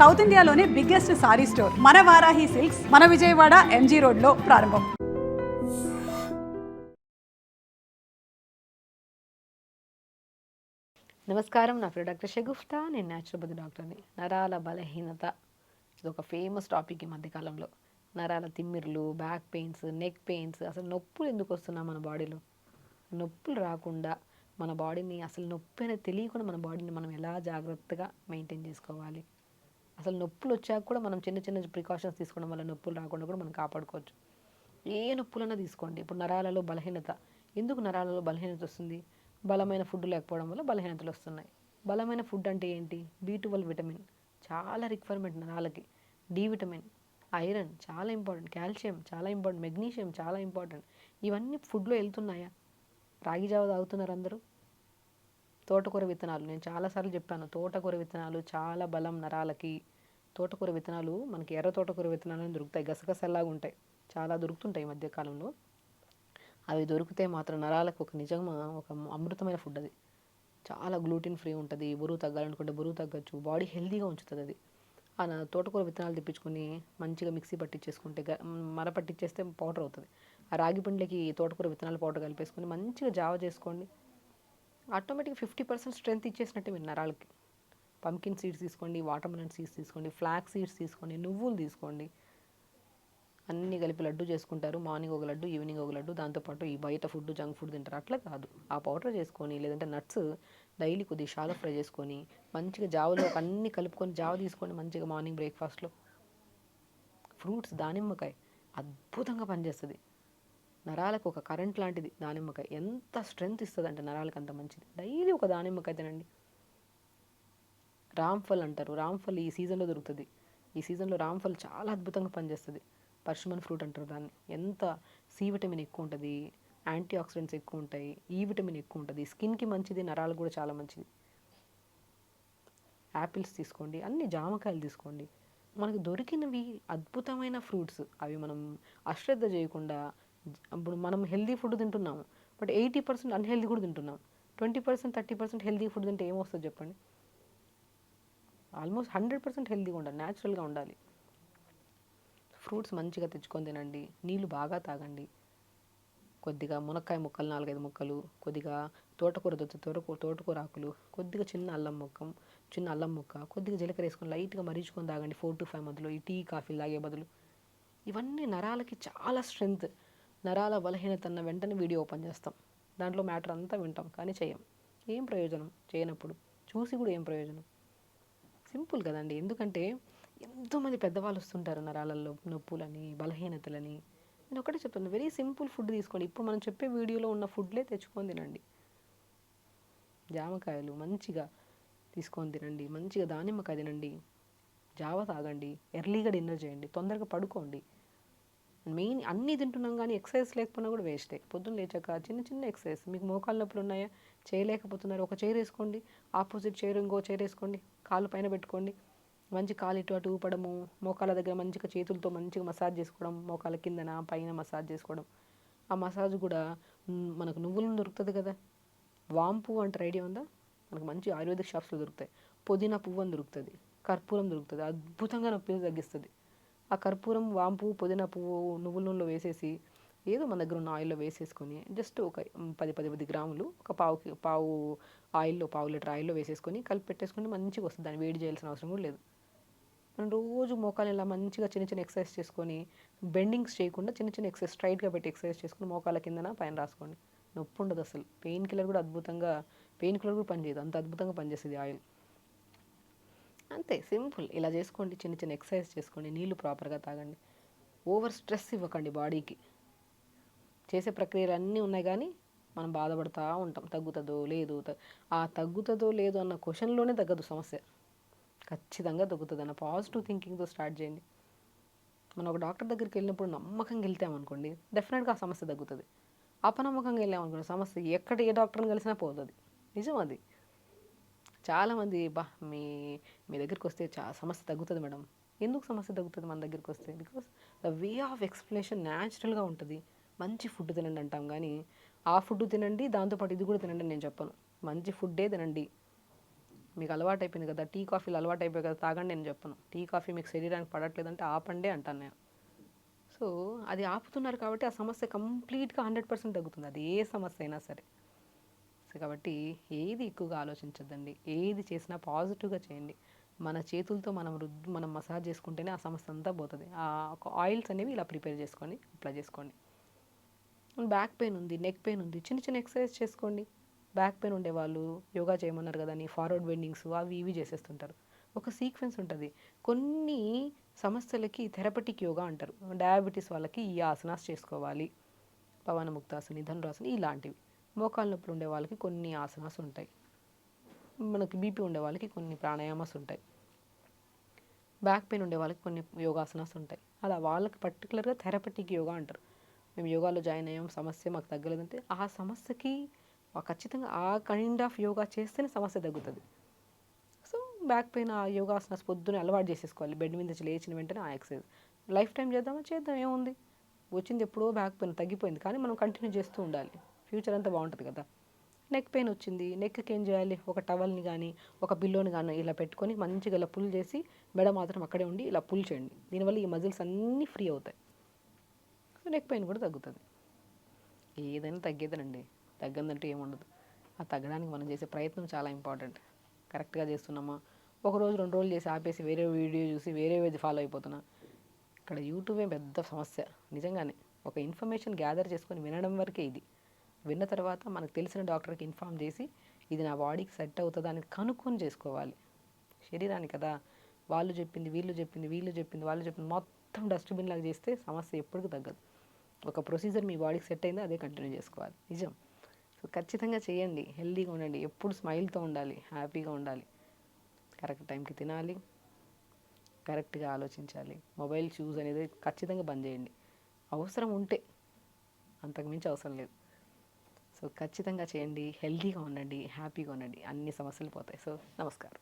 South ఇండియాలోనే biggest sorry store మన Varahi silks మన విజయవాడ ఎంజీ రోడ్లో ప్రారంభం. నమస్కారం, నా పేరు డాక్టర్ షగుఫ్తా. నేను న్యాచురోపతి డాక్టర్ని. నరాల బలహీనత ఇది ఒక ఫేమస్ టాపిక్ ఈ మధ్యకాలంలో. నరాల తిమ్మిర్లు, బ్యాక్ పెయిన్స్, నెక్ పెయిన్స్, అసలు నొప్పులు ఎందుకు వస్తున్నాయి మన బాడీలో? నొప్పులు రాకుండా మన బాడీని, అసలు నొప్పి అనేది తెలియకుండా మన బాడీని మనం ఎలా జాగ్రత్తగా మెయింటైన్ చేసుకోవాలి? అసలు నొప్పులు వచ్చాక కూడా మనం చిన్న చిన్న ప్రికాషన్స్ తీసుకోవడం వల్ల నొప్పులు రాకుండా కూడా మనం కాపాడుకోవచ్చు. ఏ నొప్పులన్నా తీసుకోండి. ఇప్పుడు నరాలలో బలహీనత, ఎందుకు నరాలలో బలహీనత వస్తుంది? బలమైన ఫుడ్ లేకపోవడం వల్ల బలహీనతలు వస్తున్నాయి. బలమైన ఫుడ్ అంటే ఏంటి? B12 విటమిన్ చాలా రిక్వైర్మెంట్ నరాలకి. డి విటమిన్, ఐరన్ చాలా ఇంపార్టెంట్, కాల్షియం చాలా ఇంపార్టెంట్, మెగ్నీషియం చాలా ఇంపార్టెంట్. ఇవన్నీ ఫుడ్లో వెళ్తున్నాయా? రాగి జావ తాగుతున్నారు అందరూ. తోటకూర విత్తనాలు, నేను చాలాసార్లు చెప్పాను, తోటకూర విత్తనాలు చాలా బలం నరాలకి. తోటకూర విత్తనాలు మనకి ఎర్ర తోటకూర విత్తనాలు దొరుకుతాయి, గసగసల్లాగా ఉంటాయి, చాలా దొరుకుతుంటాయి ఈ మధ్యకాలంలో. అవి దొరికితే మాత్రం నరాలకు ఒక నిజంగా ఒక అమృతమైన ఫుడ్ అది. చాలా గ్లూటిన్ ఫ్రీ ఉంటుంది. బరువు తగ్గాలనుకుంటే బరువు తగ్గచ్చు, బాడీ హెల్తీగా ఉంచుతుంది అది. ఆ తోటకూర విత్తనాలు తెప్పించుకొని మంచిగా మిక్సీ పట్టించేసుకుంటే, మర పట్టించేస్తే పౌడర్ అవుతుంది. ఆ రాగి పిండికి తోటకూర విత్తనాల పౌడర్ కలిపేసుకొని మంచిగా జావ చేసుకోండి. ఆటోమేటిక్గా 50% స్ట్రెంత్ ఇచ్చేసినట్టే మీరు నరాలకి. పంకిన్ సీడ్స్ తీసుకోండి, వాటర్ మెలన్ సీడ్స్ తీసుకోండి, ఫ్లాక్ సీడ్స్ తీసుకోండి, నువ్వులు తీసుకోండి. అన్నీ కలిపి లడ్డు చేసుకుంటారు. మార్నింగ్ ఒక లడ్డు, ఈవినింగ్ ఒక లడ్డు. దాంతోపాటు ఈ బయట ఫుడ్, జంక్ ఫుడ్ తింటారు. అట్లా కాదు, ఆ పౌడర్ చేసుకొని, లేదంటే నట్స్ డైలీ కొద్దిగా షాలో ఫ్రై చేసుకొని మంచిగా జావలో అన్నీ కలుపుకొని జావ తీసుకోండి మంచిగా మార్నింగ్ బ్రేక్ఫాస్ట్లో. ఫ్రూట్స్, దానిమ్మకాయ అద్భుతంగా పనిచేస్తుంది. నరాలకు ఒక కరెంట్ లాంటిది దానిమ్మకాయ. ఎంత స్ట్రెంగ్త్ ఇస్తుంది అంటే నరాలకు అంత మంచిది. డైలీ ఒక దానిమ్మకాయ తినండి. రామ్ఫల్ అంటారు, రామ్ఫల్ ఈ సీజన్లో దొరుకుతుంది. ఈ సీజన్లో రామ్ఫల్ చాలా అద్భుతంగా పనిచేస్తుంది. పర్షమన్ ఫ్రూట్ అంటారు దాన్ని. ఎంత సి విటమిన్ ఎక్కువ ఉంటుంది, యాంటీ ఆక్సిడెంట్స్ ఎక్కువ ఉంటాయి, ఈ విటమిన్ ఎక్కువ ఉంటుంది, స్కిన్కి మంచిది, నరాలకు కూడా చాలా మంచిది. యాపిల్స్ తీసుకోండి, అన్ని జామకాయలు తీసుకోండి. మనకు దొరికినవి అద్భుతమైన ఫ్రూట్స్. అవి మనం అశ్రద్ధ చేయకుండా, ఇప్పుడు మనం హెల్తీ ఫుడ్ తింటున్నాము, బట్ 80% అన్హెల్తీ కూడా తింటున్నాం. 20% 30% హెల్తీ ఫుడ్ తింటే ఏమొస్తుంది చెప్పండి? ఆల్మోస్ట్ 100% హెల్తీగా ఉండాలి, న్యాచురల్గా ఉండాలి. ఫ్రూట్స్ మంచిగా తెచ్చుకొని తినండి, నీళ్ళు బాగా తాగండి. కొద్దిగా మునక్కాయ ముక్కలు 4-5 ముక్కలు, కొద్దిగా తోటకూర తోటకూర ఆకులు, కొద్దిగా చిన్న అల్లం ముక్క, కొద్దిగా జీలకర్ర వేసుకొని లైట్గా మరిచుకొని తాగండి 4 to 5 మధ్యలో, ఈ టీ కాఫీ తాగే బదులు. ఇవన్నీ నరాలకి చాలా స్ట్రెంగ్త్. నరాల బలహీనత అన్న వెంటనే వీడియో ఓపెన్ చేస్తాం, దాంట్లో మ్యాటర్ అంతా వింటాం, కానీ చేయం. ఏం ప్రయోజనం చేయనప్పుడు? చూసి కూడా ఏం ప్రయోజనం? సింపుల్ కదండి. ఎందుకంటే ఎంతోమంది పెద్దవాళ్ళు వస్తుంటారు నరాలలో నొప్పులని, బలహీనతలని. నేను ఒకటే చెప్తాను, వెరీ సింపుల్ ఫుడ్ తీసుకోండి. ఇప్పుడు మనం చెప్పే వీడియోలో ఉన్న ఫుడ్లే తెచ్చుకొని తినండి. జామకాయలు మంచిగా తీసుకొని తినండి, మంచిగా దానిమ్మకాయ తినండి, జావ తాగండి, ఎర్లీగా డిన్నర్ చేయండి, తొందరగా పడుకోండి. మెయిన్ అన్నీ తింటున్నాం కానీ ఎక్సర్సైజ్ లేకపోయినా కూడా వేస్టే. పొద్దున్న లేచాక చిన్న చిన్న ఎక్సర్సైజ్. మీకు మోకాళ్ళ నొప్పులు ఉన్నాయా, చేయలేకపోతున్నారు, ఒక చైర్ వేసుకోండి, ఆపోజిట్ చైర్ ఇంకో చైర్ వేసుకోండి, కాళ్ళు పైన పెట్టుకోండి, మంచి కాలు ఇటు అటు ఊపడము, మోకాళ్ళ దగ్గర మంచిగా చేతులతో మంచిగా మసాజ్ చేసుకోవడం, మోకాళ్ళ కిందన పైన మసాజ్ చేసుకోవడం. ఆ మసాజ్ కూడా మనకు నువ్వుల నూనె దొరుకుతుంది కదా, వాంపు అంటారు, ఐడియా ఉందా? మనకు మంచి ఆయుర్వేదిక్ షాప్స్లో దొరుకుతాయి. పుదీనా పువ్వు అని దొరుకుతుంది, కర్పూరం దొరుకుతుంది, అద్భుతంగా నొప్పిని తగ్గిస్తుంది. ఆ కర్పూరం, వాంపు, పుదీనా పువ్వు నువ్వుల నూనెలో వేసేసి, ఏదో మన దగ్గర ఉన్న ఆయిల్లో వేసేసుకొని జస్ట్ ఒక 10 గ్రాములు, ఒక పావు ఆయిల్లో, పావు లీటర్ ఆయిల్లో వేసేసుకొని కలిపి పెట్టేసుకుంటే మంచిగా వస్తుంది. దాన్ని వేడి చేయాల్సిన అవసరం కూడా లేదు. మనం రోజు మోకాలు ఇలా మంచిగా చిన్న చిన్న ఎక్సర్సైజ్ చేసుకొని, బెండింగ్స్ చేయకుండా చిన్న చిన్న ఎక్సర్సైజ్ స్ట్రైట్గా పెట్టి ఎక్సర్సైజ్ చేసుకొని మోకాల కిందన పైన రాసుకోండి. నొప్పి ఉండదు అసలు. పెయిన్ కిల్లర్ కూడా పనిచేయదు, అంత అద్భుతంగా పనిచేస్తుంది ఆయిల్. అంతే సింపుల్. ఇలా చేసుకోండి, చిన్న చిన్న ఎక్సర్సైజ్ చేసుకోండి, నీళ్ళు ప్రాపర్గా తాగండి. ఓవర్ స్ట్రెస్ ఇవ్వకండి బాడీకి. చేసే ప్రక్రియలు అన్నీ ఉన్నాయి కానీ మనం బాధపడుతూ ఉంటాం, తగ్గుతుందో లేదు. ఆ తగ్గుతుందో లేదు అన్న క్వశ్చన్లోనే తగ్గదు సమస్య. ఖచ్చితంగా తగ్గుతుంది అన్న పాజిటివ్ థింకింగ్తో స్టార్ట్ చేయండి. మనం ఒక డాక్టర్ దగ్గరికి వెళ్ళినప్పుడు నమ్మకంగా వెళ్తామనుకోండి, డెఫినెట్గా ఆ సమస్య తగ్గుతుంది. అపనమ్మకంగా వెళ్ళామనుకోండి, సమస్య ఏ డాక్టర్ని కలిసినా పోతుంది. నిజం అది. చాలామంది మీ దగ్గరికి వస్తే సమస్య తగ్గుతుంది మేడం. ఎందుకు సమస్య తగ్గుతుంది మన దగ్గరికి వస్తే? Because the way of explanation న్యాచురల్గా ఉంటుంది. మంచి ఫుడ్ తినండి అంటాం కానీ, ఆ ఫుడ్ తినండి దాంతోపాటు ఇది కూడా తినండి నేను చెప్పను. మంచి ఫుడ్డే తినండి, మీకు అలవాటు అయిపోయింది కదా, టీ కాఫీలు అలవాటు అయిపోయి కదా, తాగండి నేను చెప్పను. టీ కాఫీ మీకు శరీరానికి పడట్లేదంటే ఆపండి అంటాను నేను. సో అది ఆపుతున్నారు కాబట్టి ఆ సమస్య కంప్లీట్గా 100% తగ్గుతుంది, అది ఏ సమస్య అయినా సరే. సో కాబట్టి ఏది ఎక్కువగా ఆలోచించద్దండి, ఏది చేసినా పాజిటివ్గా చేయండి. మన చేతులతో మనం మసాజ్ చేసుకుంటేనే ఆ సమస్య అంతా పోతుంది. ఆ ఒక ఆయిల్స్ అనేవి ఇలా ప్రిపేర్ చేసుకొని అప్లై చేసుకోండి. బ్యాక్ పెయిన్ ఉంది, నెక్ పెయిన్ ఉంది, చిన్న చిన్న ఎక్సర్సైజ్ చేసుకోండి. బ్యాక్ పెయిన్ ఉండేవాళ్ళు యోగా చేయమన్నారు కదా అని ఫార్వర్డ్ బెండింగ్స్ అవి ఇవి చేసేస్తుంటారు. ఒక సీక్వెన్స్ ఉంటుంది. కొన్ని సమస్యలకి థెరపటిక్ యోగా అంటారు. డయాబెటీస్ వాళ్ళకి ఈ ఆసనాస్ చేసుకోవాలి, పవన ముక్తాసని, ధనురాసని ఇలాంటివి. మోకాళ్ళ నొప్పులు ఉండే వాళ్ళకి కొన్ని ఆసనాస్ ఉంటాయి. మనకి బీపీ ఉండే వాళ్ళకి కొన్ని ప్రాణాయామాస్ ఉంటాయి. బ్యాక్ పెయిన్ ఉండే వాళ్ళకి కొన్ని యోగాసనాస్ ఉంటాయి. అలా వాళ్ళకి పర్టికులర్గా థెరపటిక్ యోగా అంటారు. మేము యోగాలో జాయిన్ అయ్యాం, సమస్య మాకు తగ్గలేదంటే ఆ సమస్యకి ఖచ్చితంగా ఆ కైండ్ ఆఫ్ యోగా చేస్తేనే సమస్య తగ్గుతుంది. సో బ్యాక్ పెయిన్ ఆ యోగాసనాస్ పొద్దున్నే అలవాటు చేసేసుకోవాలి. బెడ్ మీద నుంచి లేచిన వెంటనే ఆ ఎక్సర్సైజ్ లైఫ్ టైం చేద్దాం, ఏముంది. వచ్చింది ఎప్పుడో బ్యాక్ పెయిన్ తగ్గిపోయింది, కానీ మనం కంటిన్యూ చేస్తూ ఉండాలి. ఫ్యూచర్ అంతా బాగుంటుంది కదా. నెక్ పెయిన్ వచ్చింది, నెక్కి ఏం చేయాలి, ఒక టవల్ని కానీ ఒక పిల్లోని కానీ ఇలా పెట్టుకొని మంచిగా ఇలా పుల్ చేసి మెడ మాత్రం అక్కడే ఉండి ఇలా పుల్ చేయండి. దీనివల్ల ఈ మజిల్స్ అన్నీ ఫ్రీ అవుతాయి. సో నెక్ పెయిన్ కూడా తగ్గుతుంది. ఏదైనా తగ్గేదేనండి, తగ్గదంటూ ఏముండదు. ఆ తగ్గడానికి మనం చేసే ప్రయత్నం చాలా ఇంపార్టెంట్. కరెక్ట్గా చేస్తున్నామా, ఒక రోజు 2 రోజులు చేసి ఆపేసి వేరే వీడియో చూసి వేరేది ఫాలో అయిపోతున్నా. ఇక్కడ యూట్యూబే పెద్ద సమస్య నిజంగానే. ఒక ఇన్ఫర్మేషన్ గ్యాదర్ చేసుకొని వినడం వరకే ఇది. విన్న తర్వాత మనకు తెలిసిన డాక్టర్కి ఇన్ఫామ్ చేసి ఇది నా బాడీకి సెట్ అవుతుందా అని కనుక్కొని చేసుకోవాలి. శరీరానికి కదా, వాళ్ళు చెప్పింది వీళ్ళు చెప్పింది వాళ్ళు చెప్పింది మొత్తం డస్ట్బిన్ లాగా చేస్తే సమస్య ఎప్పటికీ తగ్గదు. ఒక ప్రొసీజర్ మీ బాడీకి సెట్ అయిందో అదే కంటిన్యూ చేసుకోవాలి, నిజం. సో ఖచ్చితంగా చేయండి, హెల్తీగా ఉండండి, ఎప్పుడు స్మైల్తో ఉండాలి, హ్యాపీగా ఉండాలి, కరెక్ట్ టైంకి తినాలి, కరెక్ట్గా ఆలోచించాలి. మొబైల్ చూస్ అనేది ఖచ్చితంగా బంద్ చేయండి, అవసరం ఉంటే, అంతకుమించి అవసరం లేదు. సో ఖచ్చితంగా చేయండి, హెల్తీగా ఉండండి, హ్యాపీగా ఉండండి, అన్ని సమస్యలు పోతాయి. సో నమస్కారం.